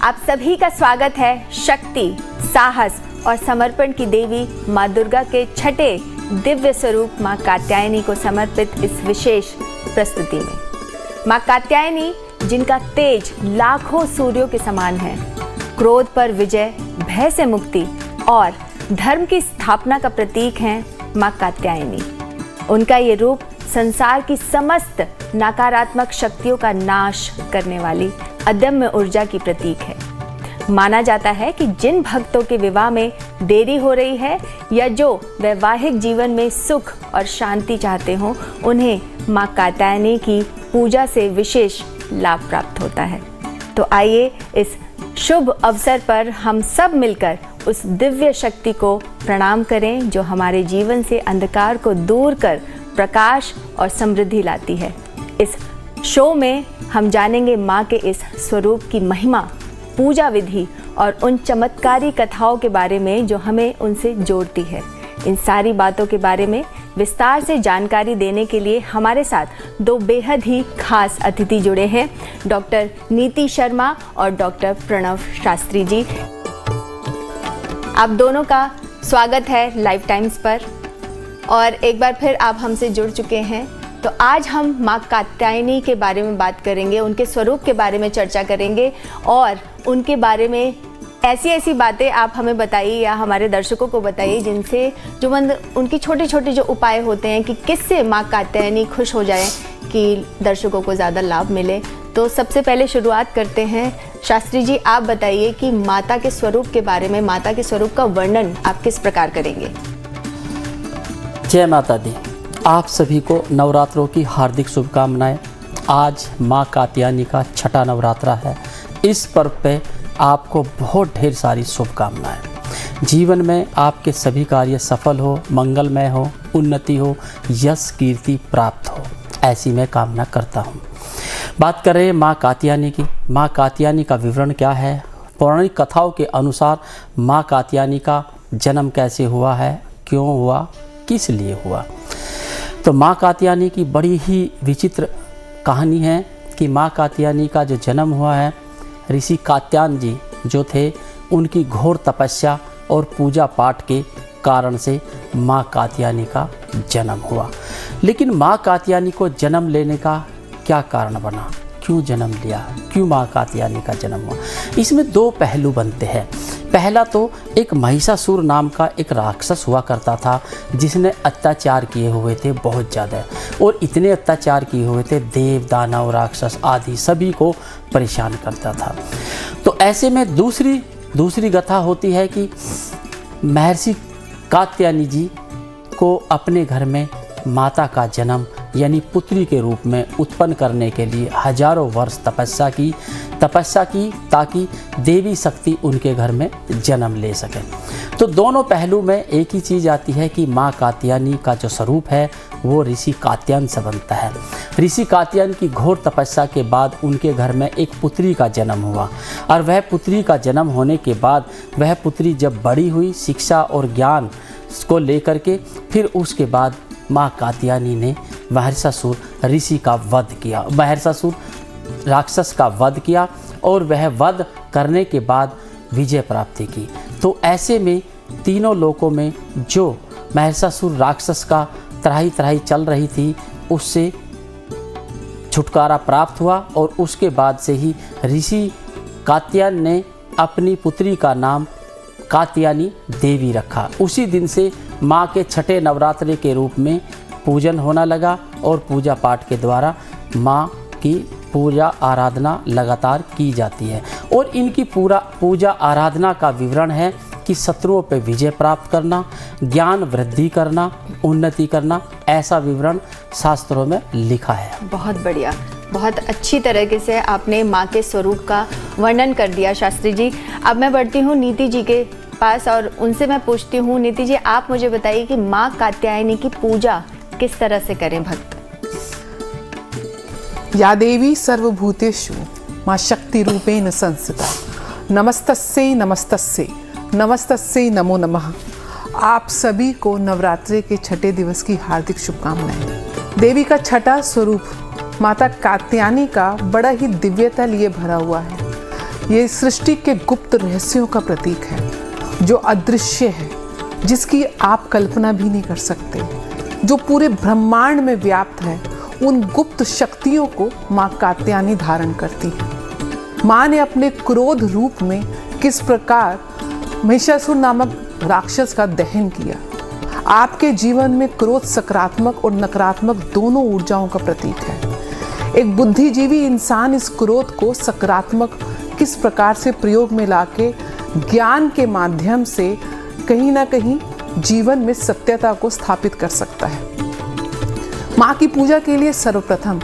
आप सभी का स्वागत है शक्ति, साहस और समर्पण की देवी माँ दुर्गा के छठे दिव्य स्वरूप माँ कात्यायनी को समर्पित इस विशेष प्रस्तुति में। माँ कात्यायनी जिनका तेज लाखों सूर्यों के समान है, क्रोध पर विजय, भय से मुक्ति और धर्म की स्थापना का प्रतीक हैं माँ कात्यायनी। उनका ये रूप संसार की समस्त नकारात्मक शक्तियों का नाश करने वाली अदम्य ऊर्जा की प्रतीक है। माना जाता है कि जिन भक्तों के विवाह में देरी हो रही है या जो वैवाहिक जीवन में सुख और शांति चाहते हों, उन्हें माँ कात्यायनी की पूजा से विशेष लाभ प्राप्त होता है। तो आइए इस शुभ अवसर पर हम सब मिलकर उस दिव्य शक्ति को प्रणाम करें जो हमारे जीवन से अंधकार को दूर कर प्रकाश और समृद्धि लाती है। इस शो में हम जानेंगे माँ के इस स्वरूप की महिमा, पूजा विधि और उन चमत्कारी कथाओं के बारे में जो हमें उनसे जोड़ती है। इन सारी बातों के बारे में विस्तार से जानकारी देने के लिए हमारे साथ दो बेहद ही खास अतिथि जुड़े हैं, डॉक्टर नीति शर्मा और डॉक्टर प्रणव शास्त्री जी। आप दोनों का स्वागत है लाइव टाइम्स पर और एक बार फिर आप हमसे जुड़ चुके हैं। तो आज हम माँ कात्यायनी के बारे में बात करेंगे, उनके स्वरूप के बारे में चर्चा करेंगे और उनके बारे में ऐसी बातें आप हमें बताइए या हमारे दर्शकों को बताइए जिनसे जो उनकी छोटे छोटे जो उपाय होते हैं कि किससे माँ कात्यायनी खुश हो जाए कि दर्शकों को ज़्यादा लाभ मिले। तो सबसे पहले शुरुआत करते हैं, शास्त्री जी आप बताइए कि माता के स्वरूप के बारे में, माता के स्वरूप का वर्णन आप किस प्रकार करेंगे। जय माता दी। आप सभी को नवरात्रों की हार्दिक शुभकामनाएं। आज माँ कात्यायनी का छठा नवरात्रा है। इस पर्व पे आपको बहुत ढेर सारी शुभकामनाएं। जीवन में आपके सभी कार्य सफल हो, मंगलमय हो, उन्नति हो, यश कीर्ति प्राप्त हो, ऐसी मैं कामना करता हूँ। बात कर रहे हैं माँ कात्यायनी की। माँ कात्यायनी का विवरण क्या है? पौराणिक कथाओं के अनुसार माँ कात्यायनी का जन्म कैसे हुआ है, क्यों हुआ, किस लिए हुआ। तो माँ कात्यायनी की बड़ी ही विचित्र कहानी है कि माँ कात्यायनी का जो जन्म हुआ है, ऋषि कात्यायन जी जो थे उनकी घोर तपस्या और पूजा पाठ के कारण से माँ कात्यायनी का जन्म हुआ। लेकिन माँ कात्यायनी को जन्म लेने का क्या कारण बना, क्यों जन्म लिया, क्यों माँ कात्यायनी का जन्म हुआ? इसमें दो पहलू बनते हैं। पहला तो एक महिषासुर नाम का एक राक्षस हुआ करता था जिसने अत्याचार किए हुए थे बहुत ज़्यादा, और इतने अत्याचार किए हुए थे देव, दानव, राक्षस आदि सभी को परेशान करता था। तो ऐसे में दूसरी कथा होती है कि महर्षि कात्यायनी जी को अपने घर में माता का जन्म यानी पुत्री के रूप में उत्पन्न करने के लिए हजारों वर्ष तपस्या की ताकि देवी शक्ति उनके घर में जन्म ले सके। तो दोनों पहलू में एक ही चीज़ आती है कि माँ कात्यायनी का जो स्वरूप है वो ऋषि कात्यायन से बनता है। ऋषि कात्यायन की घोर तपस्या के बाद उनके घर में एक पुत्री का जन्म हुआ, और वह पुत्री का जन्म होने के बाद वह पुत्री जब बड़ी हुई शिक्षा और ज्ञान को लेकर के, फिर उसके बाद माँ कात्यायनी ने महिषासुर ऋषि का वध किया, महिषासुर राक्षस का वध किया, और वह वध करने के बाद विजय प्राप्ति की। तो ऐसे में तीनों लोकों में जो महिषासुर राक्षस का त्राही चल रही थी उससे छुटकारा प्राप्त हुआ, और उसके बाद से ही ऋषि कात्यायन ने अपनी पुत्री का नाम कात्यायनी देवी रखा। उसी दिन से माँ के छठे नवरात्रि के रूप में पूजन होना लगा, और पूजा पाठ के द्वारा माँ की पूजा आराधना लगातार की जाती है। और इनकी पूजा आराधना का विवरण है कि शत्रुओं पर विजय प्राप्त करना, ज्ञान वृद्धि करना, उन्नति करना, ऐसा विवरण शास्त्रों में लिखा है। बहुत बढ़िया, बहुत अच्छी तरीके से आपने माँ के स्वरूप का वर्णन कर दिया शास्त्री जी। अब मैं बढ़ती हूँ नीति जी के पास और उनसे मैं पूछती हूँ, नीति जी आप मुझे बताइए कि माँ कात्यायनी की पूजा किस तरह से करें भक्त। या देवी सर्वभूतेषु माँ शक्ति रूपेण संस्थिता, नमस्तस्यै नमस्तस्यै नमस्तस्यै नमो नमः। आप सभी को नवरात्रि के छठे दिवस की हार्दिक शुभकामनाएं। देवी का छठा स्वरूप माता कात्यायनी का बड़ा ही दिव्यता लिए भरा हुआ है। ये सृष्टि के गुप्त रहस्यों का प्रतीक है, जो अदृश्य है, जिसकी आप कल्पना भी नहीं कर सकते, जो पूरे ब्रह्मांड में व्याप्त है। उन गुप्त शक्तियों को माँ कात्यायनी धारण करती है। माँ ने अपने क्रोध रूप में किस प्रकार महिषासुर नामक राक्षस का दहन किया। आपके जीवन में क्रोध सकारात्मक और नकारात्मक दोनों ऊर्जाओं का प्रतीक है। एक बुद्धिजीवी इंसान इस क्रोध को सकारात्मक किस प्रकार से प्रयोग में लाके ज्ञान के माध्यम से कहीं ना कहीं जीवन में सत्यता को स्थापित कर सकता है। माँ की पूजा के लिए सर्वप्रथम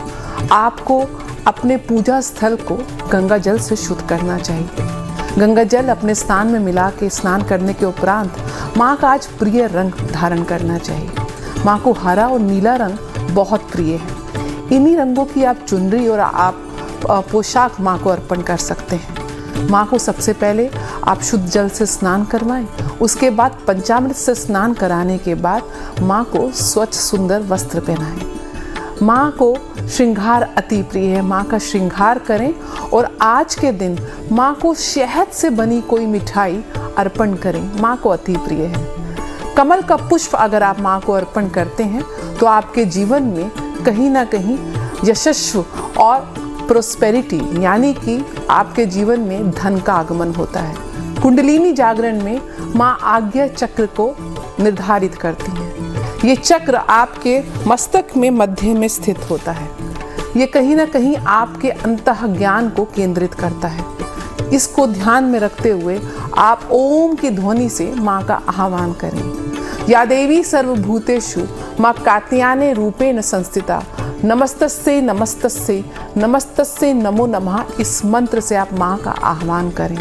आपको अपने पूजा स्थल को गंगा जल से शुद्ध करना चाहिए। गंगा जल अपने स्नान में मिला के स्नान करने के उपरांत माँ का आज प्रिय रंग धारण करना चाहिए। माँ को हरा और नीला रंग बहुत प्रिय है। इन्हीं रंगों की आप चुनरी और आप पोशाक माँ को अर्पण कर सकते हैं। माँ को सबसे पहले आप शुद्ध जल से स्नान करवाएं। उसके बाद पंचामृत से स्नान कराने के बाद माँ को स्वच्छ सुंदर वस्त्र पहनाएं। माँ को श्रृंगार अति प्रिय है। माँ का श्रृंगार करें और आज के दिन माँ को शहद से बनी कोई मिठाई अर्पण करें। माँ को अति प्रिय है। कमल का पुष्प अगर आप माँ को अर्पण करते हैं तो आपके जीवन में कहीं ना कहीं यशस्व और प्रोस्पेरिटी यानी कि आपके जीवन में धन का आगमन होता है। कुंडलिनी जागरण में माँ आज्ञा चक्र को निर्धारित करती हैं। ये चक्र आपके मस्तक में मध्य में स्थित होता है। ये कहीं ना कहीं आपके अंतः ज्ञान को केंद्रित करता है। इसको ध्यान में रखते हुए आप ओम की ध्वनि से माँ का आह्वान करें। या देवी सर्वभूतेषु माँ कात्यायनी रूपेण संस्थिता नमस्तस्यै नमस्तस्यै नमस्तस्यै नमो नमः। इस मंत्र से आप माँ का आह्वान करें।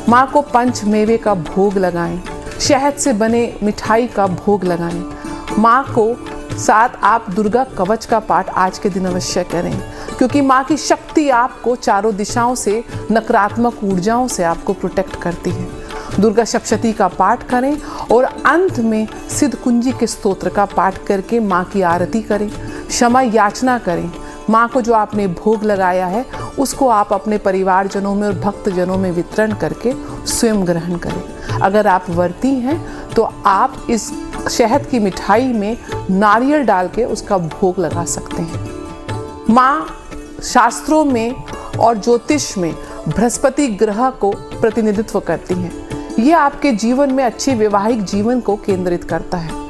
माँ को पंच मेवे का भोग लगाएं। शहद से बने मिठाई का भोग लगाएं। माँ को साथ आप दुर्गा कवच का पाठ आज के दिन अवश्य करें, क्योंकि माँ की शक्ति आपको चारों दिशाओं से नकारात्मक ऊर्जाओं से आपको प्रोटेक्ट करती है। दुर्गा सप्तशती का पाठ करें और अंत में सिद्ध कुंजी के स्तोत्र का पाठ करके माँ की आरती करें, क्षमा याचना करें। माँ को जो आपने भोग लगाया है उसको आप अपने परिवारजनों में और भक्तजनों में वितरण करके स्वयं ग्रहण करें। अगर आप व्रती हैं तो आप इस शहद की मिठाई में नारियल डाल के उसका भोग लगा सकते हैं। माँ शास्त्रों में और ज्योतिष में बृहस्पति ग्रह को प्रतिनिधित्व करती हैं। ये आपके जीवन में अच्छे वैवाहिक जीवन को केंद्रित करता है।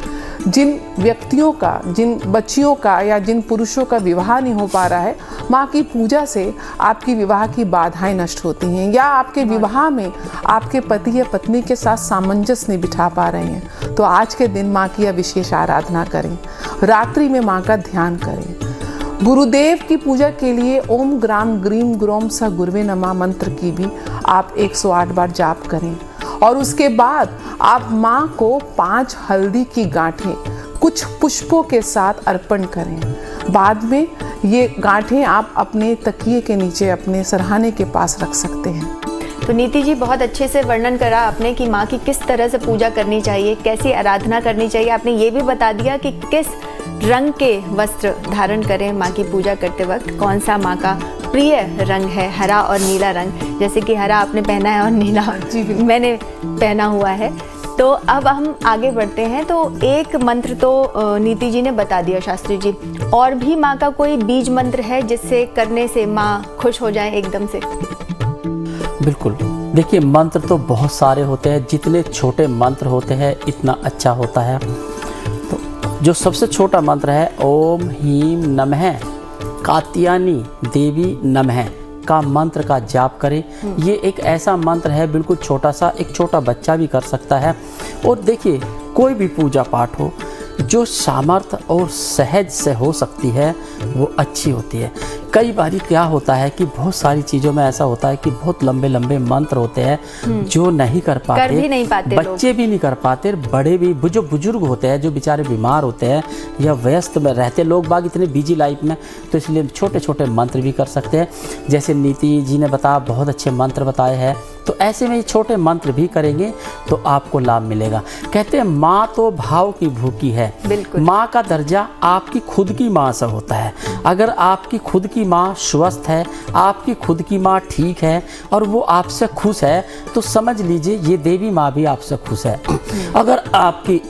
जिन व्यक्तियों का, जिन बच्चियों का या जिन पुरुषों का विवाह नहीं हो पा रहा है, माँ की पूजा से आपकी विवाह की बाधाएं नष्ट होती हैं, या आपके विवाह में आपके पति या पत्नी के साथ सामंजस्य नहीं बिठा पा रहे हैं, तो आज के दिन माँ की विशेष आराधना करें। रात्रि में माँ का ध्यान करें। गुरुदेव की पूजा के लिए ओम ग्राम ग्रीम ग्रोम स गुरुवे नमः मंत्र की भी आप 108 बार जाप करें। और उसके बाद आप माँ को 5 हल्दी की गांठें कुछ पुष्पों के साथ अर्पण करें। बाद में ये गांठें आप अपने तकिए के नीचे अपने सरहाने के पास रख सकते हैं। तो नीति जी, बहुत अच्छे से वर्णन करा आपने कि माँ की किस तरह से पूजा करनी चाहिए, कैसी आराधना करनी चाहिए। आपने ये भी बता दिया कि किस रंग के वस्त्र धारण करें माँ की पूजा करते वक्त, कौन सा माँ का प्रिय रंग है, हरा और नीला रंग। जैसे कि हरा आपने पहना है और नीला मैंने पहना हुआ है। तो अब हम आगे बढ़ते हैं। तो एक मंत्र तो नीति जी ने बता दिया शास्त्री जी, और भी माँ का कोई बीज मंत्र है जिससे करने से माँ खुश हो जाए एकदम से? बिल्कुल, देखिए मंत्र तो बहुत सारे होते हैं, जितने छोटे मंत्र होते हैं इतना अच्छा होता है। तो जो सबसे छोटा मंत्र है ओम ह्रीं नमः कात्यायनी देवी नमः का मंत्र का जाप करें। ये एक ऐसा मंत्र है, बिल्कुल छोटा सा, एक छोटा बच्चा भी कर सकता है। और देखिए कोई भी पूजा पाठ हो जो सामर्थ्य और सहज से हो सकती है वो अच्छी होती है। कई बारी क्या होता है कि बहुत सारी चीज़ों में ऐसा होता है कि बहुत लंबे लंबे मंत्र होते हैं जो नहीं कर पाते, कर भी नहीं पाते, बच्चे भी नहीं कर पाते, बड़े भी, जो बुजुर्ग होते हैं, जो बेचारे बीमार होते हैं या व्यस्त में रहते लोग बाग इतने बिजी लाइफ में, तो इसलिए छोटे छोटे मंत्र भी कर सकते हैं। जैसे नीति जी ने बताया, बहुत अच्छे मंत्र बताए हैं। तो ऐसे में ये छोटे मंत्र भी करेंगे तो आपको लाभ मिलेगा। कहते हैं माँ तो भाव की भूखी है। बिल्कुल। माँ का दर्जा आपकी खुद की माँ से होता है। अगर आपकी खुद की माँ स्वस्थ है, आपकी खुद की माँ ठीक है और वो आपसे खुश है, तो समझ लीजिए ये देवी माँ भी आपसे खुश है। अगर आपकी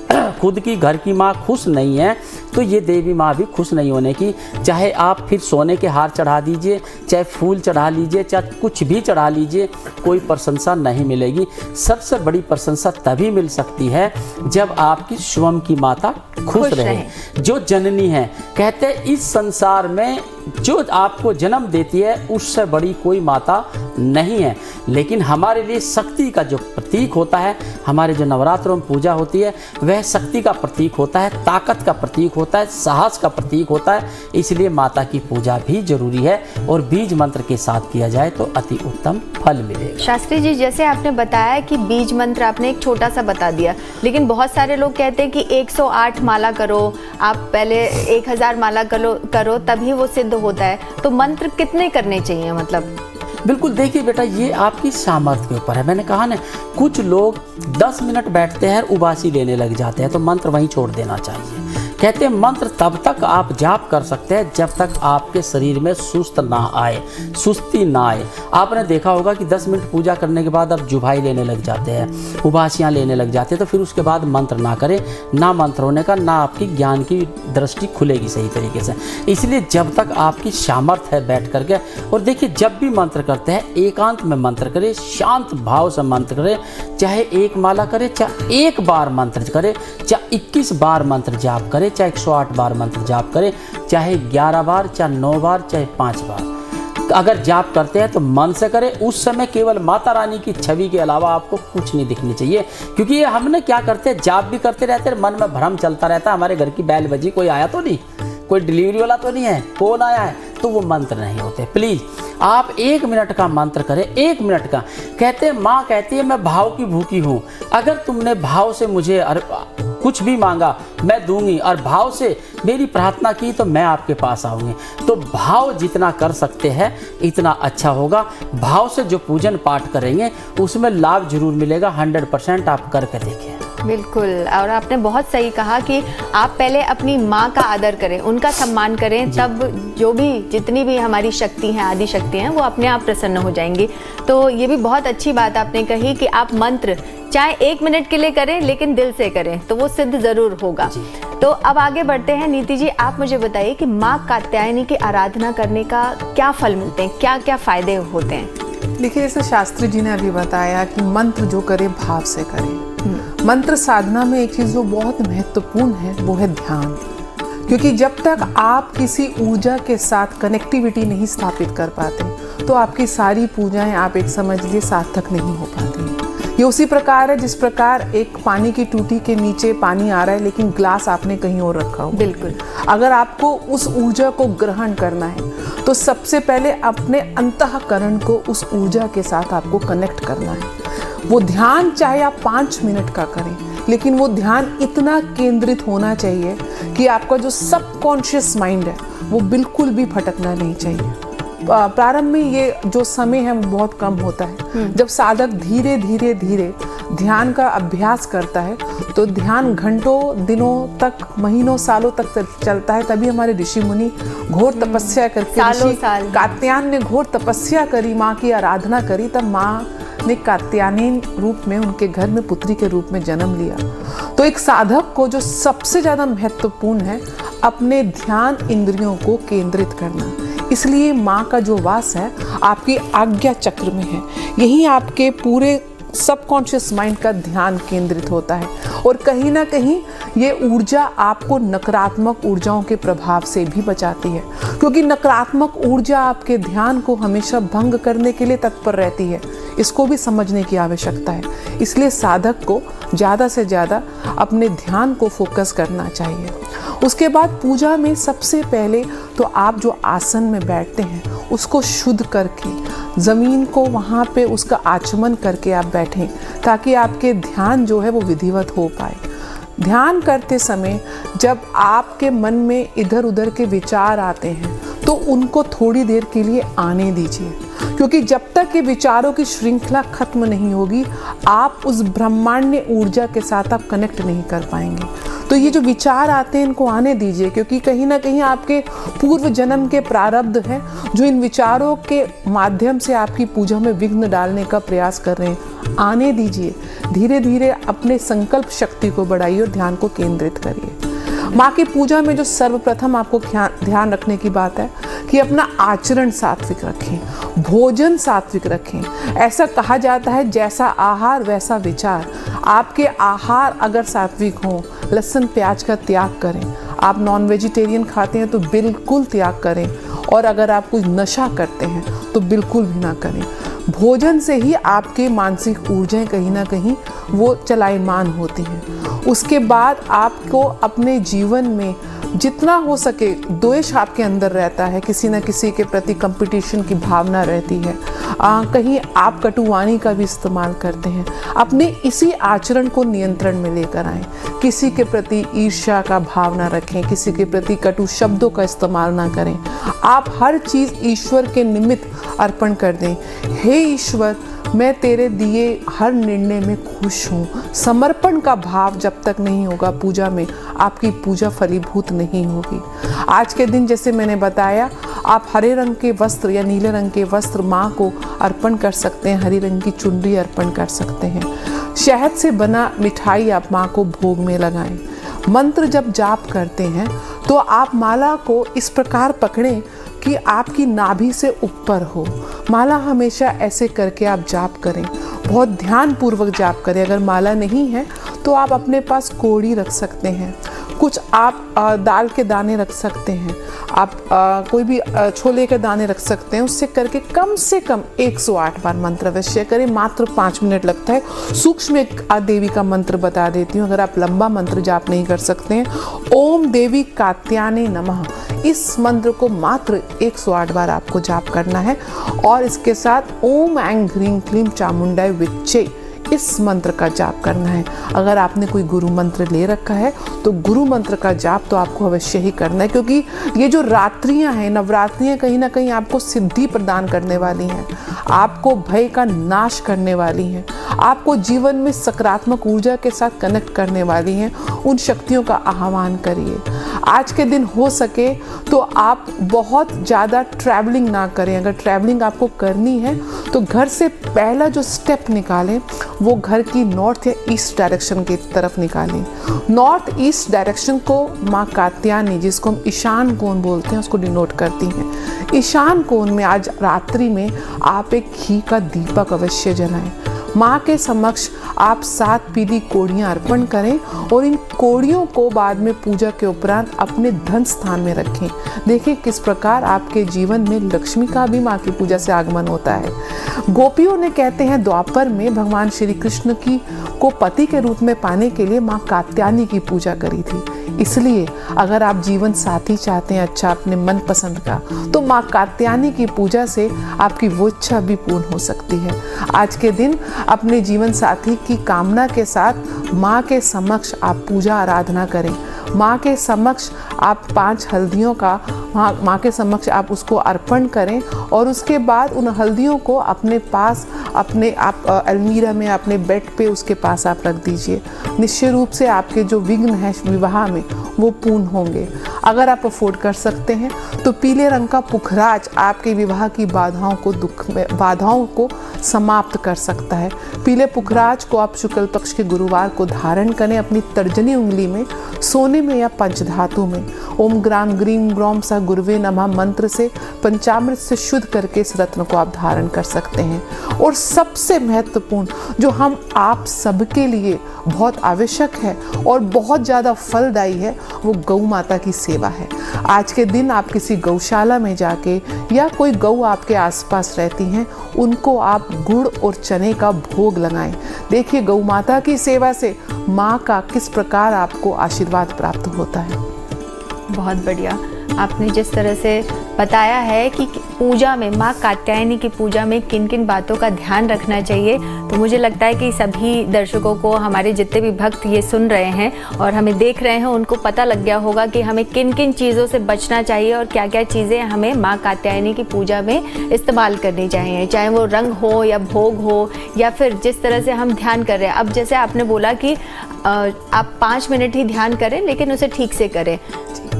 खुद की घर की माँ खुश नहीं है तो ये देवी माँ भी खुश नहीं होने की। चाहे आप फिर सोने के हार चढ़ा दीजिए, चाहे फूल चढ़ा लीजिए, चाहे कुछ भी चढ़ा लीजिए, कोई प्रशंसा नहीं मिलेगी। सबसे बड़ी प्रशंसा तभी मिल सकती है जब आपकी स्वयं की माता खुश रहे, जो जननी है। कहते हैं इस संसार में जो आपको जन्म देती है उससे बड़ी कोई माता नहीं है। लेकिन हमारे लिए शक्ति का जो प्रतीक होता है, हमारे जो नवरात्रों में पूजा होती है, वह शक्ति का प्रतीक होता है, ताकत का प्रतीक होता है, साहस का प्रतीक होता है। इसलिए माता की पूजा भी जरूरी है और बीज मंत्र के साथ किया जाए तो अति उत्तम फल मिलेगा। शास्त्री जी, जैसे आपने बताया कि बीज मंत्र आपने एक छोटा सा बता दिया, लेकिन बहुत सारे लोग कहते हैं कि 108 माला करो, आप पहले 1000 माला करो तभी वो सिद्ध होता है। तो मंत्र कितने करने चाहिए मतलब? बिल्कुल, देखिए बेटा, ये आपकी सामर्थ्य के ऊपर है। मैंने कहा ना, कुछ लोग 10 मिनट बैठते हैं और उबासी लेने लग जाते हैं, तो मंत्र वहीं छोड़ देना चाहिए। कहते हैं मंत्र तब तक आप जाप कर सकते हैं जब तक आपके शरीर में सुस्त ना आए, सुस्ती ना आए। आपने देखा होगा कि 10 मिनट पूजा करने के बाद आप जुभाई लेने लग जाते हैं, उबासियाँ लेने लग जाते हैं, तो फिर उसके बाद मंत्र ना करें। ना मंत्र होने का, ना आपकी ज्ञान की दृष्टि खुलेगी सही तरीके से। इसलिए जब तक आपकी सामर्थ्य है बैठ करके, और देखिए जब भी मंत्र करते हैं एकांत में मंत्र करें, शांत भाव से मंत्र करें। चाहे 1 माला करें, चाहे 1 बार मंत्र करें, चाहे 21 बार मंत्र जाप करें, चाहे 108 बार मंत्र जाप करें, चाहे 11 बार, चाहे 9 बार, चाहे 5 बार अगर जाप करते हैं तो मन से करें। उस समय केवल माता रानी की छवि के अलावा आपको कुछ नहीं दिखनी चाहिए, क्योंकि ये हमने क्या करते हैं, जाप भी करते रहते हैं, मन में भ्रम चलता रहता है, हमारे घर की बैल बजी, कोई आया तो नहीं, कोई डिलीवरी वाला तो नहीं है, कौन आया है, तो वो मंत्र नहीं होते। प्लीज़ आप 1 मिनट का मंत्र करें, 1 मिनट का। कहते हैं माँ कहती है मैं भाव की भूखी हूँ। अगर तुमने भाव से मुझे कुछ भी मांगा मैं दूंगी, और भाव से मेरी प्रार्थना की तो मैं आपके पास आऊँगी। तो भाव जितना कर सकते हैं इतना अच्छा होगा। भाव से जो पूजन पाठ करेंगे उसमें लाभ जरूर मिलेगा। 100% आप करके देखें। बिल्कुल, और आपने बहुत सही कहा कि आप पहले अपनी माँ का आदर करें, उनका सम्मान करें, तब जो भी जितनी भी हमारी शक्ति हैं, आदि शक्ति हैं, वो अपने आप प्रसन्न हो जाएंगी। तो ये भी बहुत अच्छी बात आपने कही कि आप मंत्र चाहे 1 मिनट के लिए करें लेकिन दिल से करें तो वो सिद्ध जरूर होगा। तो अब आगे बढ़ते हैं। नीति जी, आप मुझे बताइए कि माँ कात्यायनी की आराधना करने का क्या फल मिलते हैं, क्या क्या फायदे होते हैं? देखिए, जैसे शास्त्री जी ने अभी बताया कि मंत्र जो करे भाव से करे। मंत्र साधना में एक चीज़ जो बहुत महत्वपूर्ण है वो है ध्यान। क्योंकि जब तक आप किसी ऊर्जा के साथ कनेक्टिविटी नहीं स्थापित कर पाते तो आपकी सारी पूजाएं आप एक समझ लीजिए सार्थक नहीं हो पाती। ये उसी प्रकार है जिस प्रकार एक पानी की टूटी के नीचे पानी आ रहा है लेकिन ग्लास आपने कहीं और रखा हो। बिल्कुल। अगर आपको उस ऊर्जा को ग्रहण करना है तो सबसे पहले अपने अंतःकरण को उस ऊर्जा के साथ आपको कनेक्ट करना है। वो ध्यान चाहे आप 5 मिनट का करें, लेकिन वो ध्यान इतना केंद्रित होना चाहिए कि आपका जो सबकॉन्शियस माइंड है वो बिल्कुल भी भटकना नहीं चाहिए। प्रारंभ में ये जो समय है वो बहुत कम होता है। जब साधक धीरे धीरे धीरे ध्यान का अभ्यास करता है तो ध्यान घंटों, दिनों तक, महीनों, सालों तक चलता है। तभी हमारे ऋषि मुनि घोर तपस्या करके, ऋषि कात्यायन ने घोर तपस्या करी, माँ की आराधना करी, तब माँ ने कात्यायनी रूप में उनके घर में पुत्री के रूप में जन्म लिया। तो एक साधक को जो सबसे ज़्यादा महत्वपूर्ण है अपने ध्यान इंद्रियों को केंद्रित करना। इसलिए माँ का जो वास है आपकी आज्ञा चक्र में है। यही आपके पूरे सबकॉन्शियस माइंड का ध्यान केंद्रित होता है और कहीं ना कहीं ये ऊर्जा आपको नकारात्मक ऊर्जाओं के प्रभाव से भी बचाती है, क्योंकि नकारात्मक ऊर्जा आपके ध्यान को हमेशा भंग करने के लिए तत्पर रहती है। इसको भी समझने की आवश्यकता है। इसलिए साधक को ज़्यादा से ज़्यादा अपने ध्यान को फोकस करना चाहिए। उसके बाद पूजा में सबसे पहले तो आप जो आसन में बैठते हैं उसको शुद्ध करके ज़मीन को वहाँ पे उसका आचमन करके आप बैठें, ताकि आपके ध्यान जो है वो विधिवत हो पाए। ध्यान करते समय जब आपके मन में इधर उधर के विचार आते हैं तो उनको थोड़ी देर के लिए आने दीजिए। क्योंकि जब तक ये विचारों की श्रृंखला खत्म नहीं होगी, आप उस ब्रह्मांड ऊर्जा के साथ आप कनेक्ट नहीं कर पाएंगे। तो ये जो विचार आते हैं इनको आने दीजिए, क्योंकि कहीं ना कहीं आपके पूर्व जन्म के प्रारब्ध हैं जो इन विचारों के माध्यम से आपकी पूजा में विघ्न डालने का प्रयास कर रहे हैं। आने दीजिए, धीरे धीरे अपने संकल्प शक्ति को बढ़ाइए और ध्यान को केंद्रित करिए। माँ की पूजा में जो सर्वप्रथम आपको ध्यान रखने की बात है कि अपना आचरण सात्विक रखें, भोजन सात्विक रखें। ऐसा कहा जाता है जैसा आहार वैसा विचार। आपके आहार अगर सात्विक हों, लहसुन प्याज का त्याग करें। आप नॉन वेजिटेरियन खाते हैं तो बिल्कुल त्याग करें, और अगर आप कुछ नशा करते हैं तो बिल्कुल भी ना करें। भोजन से ही आपके मानसिक ऊर्जाएं कहीं ना कहीं वो चलायमान होती हैं। उसके बाद आपको अपने जीवन में जितना हो सके, द्वेष आपके अंदर रहता है, किसी न किसी के प्रति कंपटीशन की भावना रहती है, कहीं आप कटुवाणी का भी इस्तेमाल करते हैं, अपने इसी आचरण को नियंत्रण में लेकर आएं। किसी के प्रति ईर्ष्या का भावना रखें, किसी के प्रति कटु शब्दों का इस्तेमाल ना करें। आप हर चीज़ ईश्वर के निमित्त अर्पण कर दें। हे ईश्वर, मैं तेरे दिए हर निर्णय में खुश हूँ। समर्पण का भाव जब तक नहीं होगा पूजा में, आपकी पूजा फलीभूत नहीं होगी। आज के दिन जैसे मैंने बताया, आप हरे रंग के वस्त्र या नीले रंग के वस्त्र माँ को अर्पण कर सकते हैं, हरी रंग की चुनरी अर्पण कर सकते हैं। शहद से बना मिठाई आप माँ को भोग में लगाएं। मंत्र जब जाप करते हैं तो आप माला को इस प्रकार पकड़ें कि आपकी नाभि से ऊपर हो। माला हमेशा ऐसे करके आप जाप करें, बहुत ध्यान पूर्वक जाप करें। अगर माला नहीं है तो आप अपने पास कोड़ी रख सकते हैं, कुछ आप दाल के दाने रख सकते हैं, आप कोई भी छोले के दाने रख सकते हैं। उससे करके कम से कम 108 बार मंत्र अवश्य करें। मात्र 5 मिनट लगता है। सूक्ष्म एक देवी का मंत्र बता देती हूँ, अगर आप लंबा मंत्र जाप नहीं कर सकते हैं। ओम देवी कात्यायने नमः, इस मंत्र को मात्र 108 बार आपको जाप करना है। और इसके साथ ओम ऐं ह्रीं क्लीं चामुंडाय विच्चे, इस मंत्र का जाप करना है। अगर आपने कोई गुरु मंत्र ले रखा है तो गुरु मंत्र का जाप तो आपको अवश्य ही करना है, क्योंकि ये जो रात्रियां हैं, नवरात्रियां कहीं ना कहीं आपको सिद्धि प्रदान करने वाली हैं, आपको भय का नाश करने वाली हैं, आपको जीवन में सकारात्मक ऊर्जा के साथ कनेक्ट करने वाली हैं। उन शक्तियों का आह्वान करिए। आज के दिन हो सके तो आप बहुत ज़्यादा ट्रैवलिंग ना करें। अगर ट्रैवलिंग आपको करनी है तो घर से पहला जो स्टेप निकालें वो घर की नॉर्थ या ईस्ट डायरेक्शन की तरफ निकालें। नॉर्थ ईस्ट डायरेक्शन को माँ कात्यायनी, जिसको हम ईशान कोण बोलते हैं, उसको डिनोट करती हैं। ईशान कोण में आज रात्रि में आप एक घी का दीपक अवश्य जलाएं। माँ के समक्ष आप 7 पीली कोड़ियाँ अर्पण करें और इन कोड़ियों को बाद में पूजा के उपरांत अपने धन स्थान में रखें। देखिए किस प्रकार आपके जीवन में लक्ष्मी का भी माँ की पूजा से आगमन होता है। गोपियों ने कहते हैं द्वापर में भगवान श्री कृष्ण की को पति के रूप में पाने के लिए माँ कात्यायनी की पूजा करी थी। इसलिए अगर आप जीवन साथी चाहते हैं अच्छा अपने मन पसंद का, तो माँ कात्यायनी की पूजा से आपकी वो इच्छा भी पूर्ण हो सकती है। आज के दिन अपने जीवन साथी की कामना के साथ माँ के समक्ष आप पूजा आराधना करें। माँ के समक्ष आप 5 हल्दियों का माँ के समक्ष आप उसको अर्पण करें और उसके बाद उन हल्दियों को अपने पास आप अलमीरा में अपने बेड पे उसके पास आप रख दीजिए। निश्चय रूप से आपके जो विघ्न हैं विवाह में वो पूर्ण होंगे। अगर आप अफोर्ड कर सकते हैं तो पीले रंग का पुखराज आपके विवाह की बाधाओं को समाप्त कर सकता है। पीले पुखराज को आप शुक्ल पक्ष के गुरुवार को धारण करें अपनी तर्जनी उंगली में, सोने में या पंचधातु में। ओम ग्राम ग्रीम ग्रौम सा गुरुवे नमः मंत्र से पंचामृत से शुद्ध करके इस रत्न को आप धारण कर सकते हैं। और सबसे महत्वपूर्ण जो हम आप सबके लिए बहुत आवश्यक है और बहुत ज़्यादा फलदायी है, वो गौ माता की सेवा है। आज के दिन आप किसी गौशाला में जाके या कोई गौ आपके आसपास रहती हैं, उनको आप गुड़ और चने का भोग लगाएं। देखिए गौ माता की सेवा से माँ का किस प्रकार आपको आशीर्वाद प्राप्त होता है। बहुत बढ़िया। आपने जिस तरह से बताया है कि पूजा में, माँ कात्यायनी की पूजा में किन किन बातों का ध्यान रखना चाहिए, तो मुझे लगता है कि सभी दर्शकों को, हमारे जितने भी भक्त ये सुन रहे हैं और हमें देख रहे हैं, उनको पता लग गया होगा कि हमें किन किन चीज़ों से बचना चाहिए और क्या क्या चीज़ें हमें माँ कात्यायनी की पूजा में इस्तेमाल करनी चाहिए, चाहे वो रंग हो या भोग हो या फिर जिस तरह से हम ध्यान कर रहे हैं। अब जैसे आपने बोला कि आप 5 मिनट ही ध्यान करें, लेकिन उसे ठीक से करें,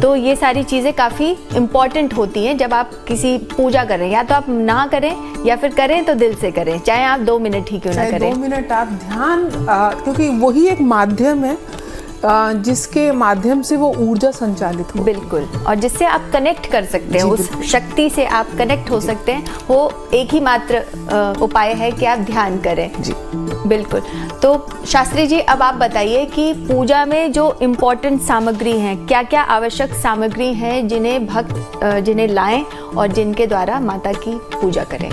तो ये सारी चीज़ें काफ़ी इम्पॉर्टेंट होती हैं जब आप किसी पूजा कर रहे हैं। या तो आप ना करें या फिर करें तो दिल से करें, चाहे आप 2 मिनट ही क्यों ना करें। 2 मिनट आप ध्यान, क्योंकि वही एक माध्यम है जिसके माध्यम से वो ऊर्जा संचालित हो। बिल्कुल, और जिससे आप कनेक्ट कर सकते हैं, उस शक्ति से आप कनेक्ट हो सकते हैं। वो एक ही मात्र उपाय है कि आप ध्यान करें। जी बिल्कुल। तो शास्त्री जी, अब आप बताइए कि पूजा में जो इम्पोर्टेंट सामग्री हैं, क्या क्या आवश्यक सामग्री हैं जिन्हें भक्त जिन्हें लाएं और जिनके द्वारा माता की पूजा करें।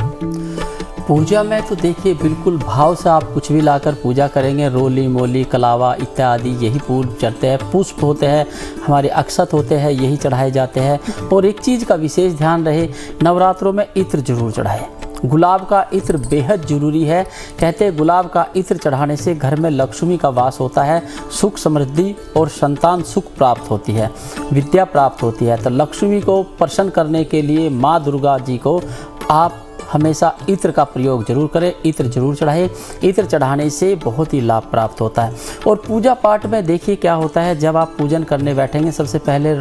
पूजा में तो देखिए बिल्कुल भाव से आप कुछ भी लाकर पूजा करेंगे। रोली मोली कलावा इत्यादि यही पूजा चढ़ते हैं। पुष्प होते हैं, हमारे अक्षत होते हैं, यही चढ़ाए जाते हैं। और एक चीज़ का विशेष ध्यान रहे, नवरात्रों में इत्र जरूर चढ़ाए। गुलाब का इत्र बेहद ज़रूरी है। कहते हैं गुलाब का इत्र चढ़ाने से घर में लक्ष्मी का वास होता है, सुख समृद्धि और संतान सुख प्राप्त होती है, विद्या प्राप्त होती है। तो लक्ष्मी को प्रसन्न करने के लिए माँ दुर्गा जी को आप हमेशा इत्र का प्रयोग जरूर करें, इत्र जरूर चढ़ाएं। इत्र चढ़ाने से बहुत ही लाभ प्राप्त होता है। और पूजा पाठ में देखिए क्या होता है, जब आप पूजन करने बैठेंगे सबसे पहले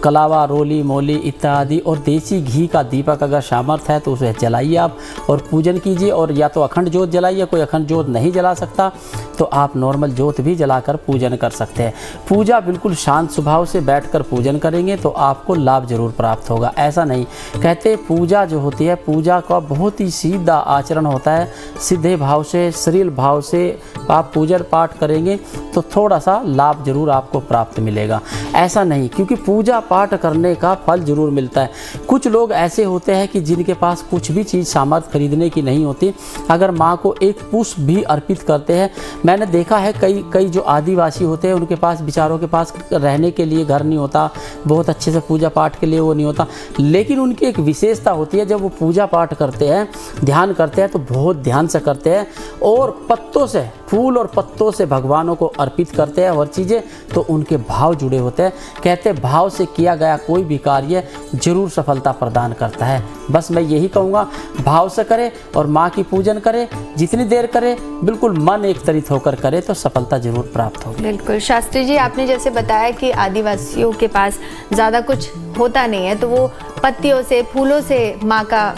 कलावा, रोली मोली इत्यादि और देसी घी का दीपक अगर सामर्थ्य है तो उसे जलाइए आप और पूजन कीजिए। और या तो अखंड ज्योत जलाइए, कोई अखंड ज्योत नहीं जला सकता तो आप नॉर्मल ज्योत भी जलाकर पूजन कर सकते हैं। पूजा बिल्कुल शांत स्वभाव से बैठकर पूजन करेंगे तो आपको लाभ जरूर प्राप्त होगा। ऐसा नहीं, कहते पूजा जो होती है, पूजा का बहुत ही सीधा आचरण होता है। सीधे भाव से, सरल भाव से आप पूजन पाठ करेंगे तो थोड़ा सा लाभ जरूर आपको प्राप्त मिलेगा। ऐसा नहीं, क्योंकि पूजा पाठ करने का फल जरूर मिलता है। कुछ लोग ऐसे होते हैं कि जिनके पास कुछ भी चीज़ सामर्थ्य खरीदने की नहीं होती, अगर माँ को एक पुष्प भी अर्पित करते हैं। मैंने देखा है कई जो आदिवासी होते हैं उनके पास, बेचारों के पास रहने के लिए घर नहीं होता, बहुत अच्छे से पूजा पाठ के लिए वो नहीं होता, लेकिन उनकी एक विशेषता होती है, जब वो पूजा पाठ करते हैं, ध्यान करते हैं तो बहुत ध्यान से करते हैं और पत्तों से, फूल और पत्तों से भगवानों को अर्पित करते हैं हर चीज़ें, तो उनके भाव जुड़े होते हैं। कहते हैं भाव से किया गया कोई भी कार्य जरूर सफलता प्रदान करता है। बस मैं यही कहूँगा, भाव से करें और माँ की पूजन करें, जितनी देर करें बिल्कुल मन एक तरित होकर करें तो सफलता जरूर प्राप्त होगी। बिल्कुल शास्त्री जी, आपने जैसे बताया कि आदिवासियों के पास ज़्यादा कुछ होता नहीं है तो वो पत्तियों से, फूलों से माँ का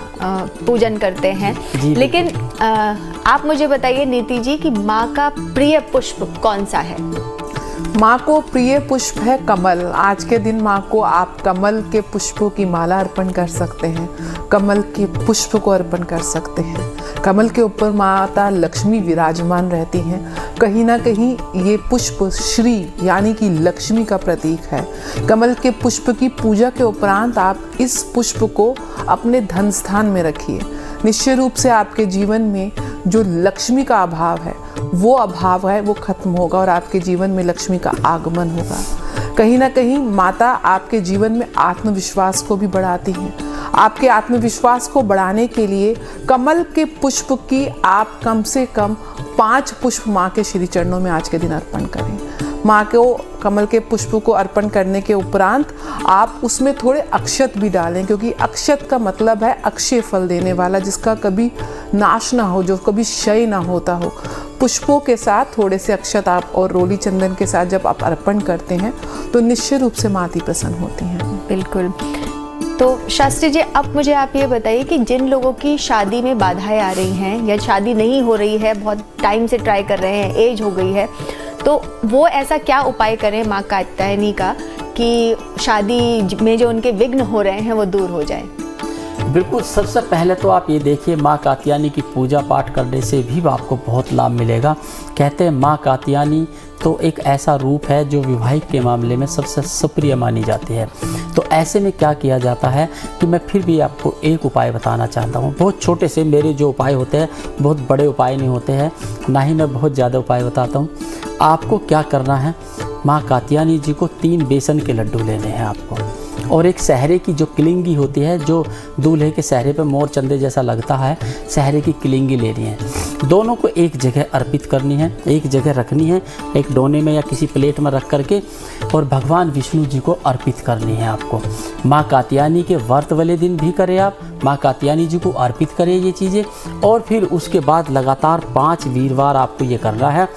पूजन करते हैं। लेकिन आप मुझे बताइए नीति जी कि माँ का प्रिय पुष्प कौन सा है। माँ को प्रिय पुष्प है कमल। आज के दिन माँ को आप कमल के पुष्पों की माला अर्पण कर सकते हैं, कमल के पुष्प को अर्पण कर सकते हैं। कमल के ऊपर माता लक्ष्मी विराजमान रहती हैं। कहीं ना कहीं ये पुष्प श्री यानी कि लक्ष्मी का प्रतीक है। कमल के पुष्प की पूजा के उपरांत आप इस पुष्प को अपने धन स्थान में रखिए। निश्चय रूप से आपके जीवन में जो लक्ष्मी का अभाव है वो खत्म होगा और आपके जीवन में लक्ष्मी का आगमन होगा। कहीं ना कहीं माता आपके जीवन में आत्मविश्वास को भी बढ़ाती हैं। आपके आत्मविश्वास को बढ़ाने के लिए कमल के पुष्प की आप कम से कम 5 पुष्प माँ के श्री चरणों में आज के दिन अर्पण करें। माँ को कमल के पुष्प को अर्पण करने के उपरांत आप उसमें थोड़े अक्षत भी डालें, क्योंकि अक्षत का मतलब है अक्षय फल देने वाला, जिसका कभी नाश ना हो, जो कभी क्षय ना होता हो। पुष्पों के साथ थोड़े से अक्षत आप और रोली चंदन के साथ जब आप अर्पण करते हैं तो निश्चित रूप से माता प्रसन्न होती हैं। बिल्कुल। तो शास्त्री जी, अब मुझे आप ये बताइए कि जिन लोगों की शादी में बाधाएं आ रही हैं या शादी नहीं हो रही है, बहुत टाइम से ट्राई कर रहे हैं, एज हो गई है, तो वो ऐसा क्या उपाय करें माँ कात्यायनी का कि शादी में जो उनके विघ्न हो रहे हैं वो दूर हो जाए। बिल्कुल, सबसे पहले तो आप ये देखिए, माँ कात्यायनी की पूजा पाठ करने से भी आपको बहुत लाभ मिलेगा। कहते हैं माँ कात्यायनी तो एक ऐसा रूप है जो विवाहिक के मामले में सबसे सुप्रिय मानी जाती है। तो ऐसे में क्या किया जाता है कि मैं फिर भी आपको एक उपाय बताना चाहता हूँ। बहुत छोटे से मेरे जो उपाय होते हैं, बहुत बड़े उपाय नहीं होते हैं, ना ही मैं बहुत ज़्यादा उपाय बताता हूँ। आपको क्या करना है, माँ कात्यायनी जी को 3 बेसन के लड्डू लेने हैं आपको। और एक सहरे की जो किलिंगी होती है, जो दूल्हे के सहरे पे मोर चंदे जैसा लगता है, सहरे की किलिंगी लेनी है। दोनों को एक जगह अर्पित करनी है, एक जगह रखनी है, एक डोने में या किसी प्लेट में रख करके, और भगवान विष्णु जी को अर्पित करनी है आपको। माँ कात्यायनी के व्रत वाले दिन भी करें आप, माँ कात्यायनी जी को अर्पित करें ये चीज़ें, और फिर उसके बाद लगातार 5 वीरवार आपको ये करना है।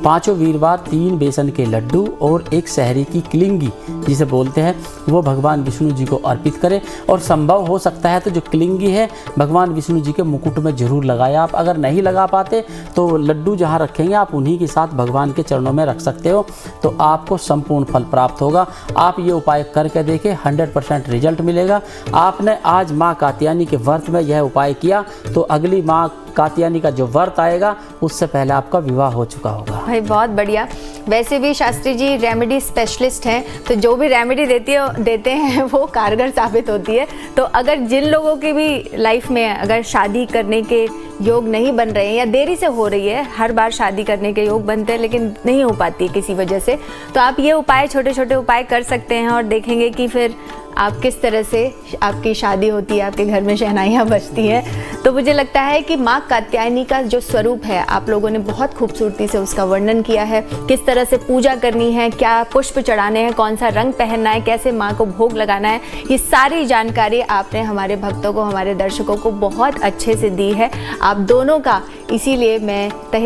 5 वीरवार 3 बेसन के लड्डू और एक सहरी की किलिंगी जिसे बोलते हैं, वो भगवान विष्णु जी को अर्पित करें। और संभव हो सकता है तो जो किलिंगी है भगवान विष्णु जी के मुकुट में जरूर लगाए आप। अगर नहीं लगा पाते तो लड्डू जहाँ रखेंगे आप उन्हीं के साथ भगवान के चरणों में रख सकते हो, तो आपको संपूर्ण फल प्राप्त होगा। आप ये उपाय करके देखें, 100% रिजल्ट मिलेगा। आपने आज माँ कात्यायनी के व्रत में यह उपाय किया तो अगली माँ कात्यायनी का जो व्रत आएगा उससे पहले आपका विवाह हो चुका होगा। भाई बहुत बढ़िया। वैसे भी शास्त्री जी रेमेडी स्पेशलिस्ट हैं, तो जो भी रेमेडी देते हैं वो कारगर साबित होती है। तो अगर जिन लोगों की भी लाइफ में अगर शादी करने के योग नहीं बन रहे हैं या देरी से हो रही है, हर बार शादी करने के योग बनते हैं लेकिन नहीं हो पाती है किसी वजह से, तो आप ये उपाय, छोटे छोटे उपाय कर सकते हैं और देखेंगे कि फिर आप किस तरह से आपकी शादी होती है, आपके घर में शहनाइयाँ बजती हैं। तो मुझे लगता है कि माँ कात्यायनी का जो स्वरूप है आप लोगों ने बहुत खूबसूरती से उसका वर्णन किया है। किस तरह से पूजा करनी है, क्या पुष्प चढ़ाने हैं, कौन सा रंग पहनना है, कैसे माँ को भोग लगाना है, ये सारी जानकारी आपने हमारे भक्तों को, हमारे दर्शकों को बहुत अच्छे से दी है। आप दोनों का इसीलिए मैं तहे